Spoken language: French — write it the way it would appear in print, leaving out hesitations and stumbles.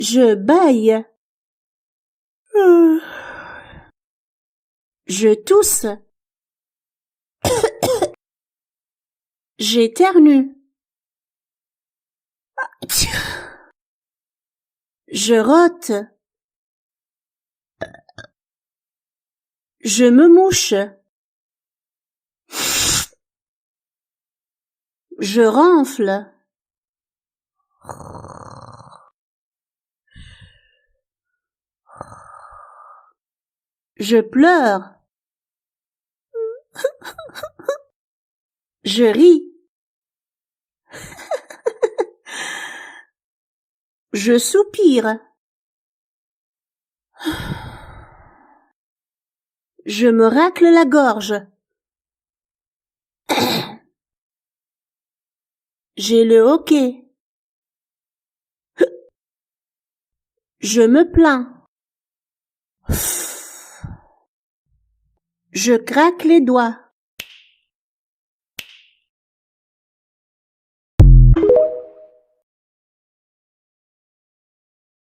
Je bâille. Je tousse. J'éternue. Je rote. Je me mouche. Je renfle. Je pleure. Je ris. Je soupire. Je me racle la gorge. J'ai le hoquet. Je me plains. Je craque les doigts.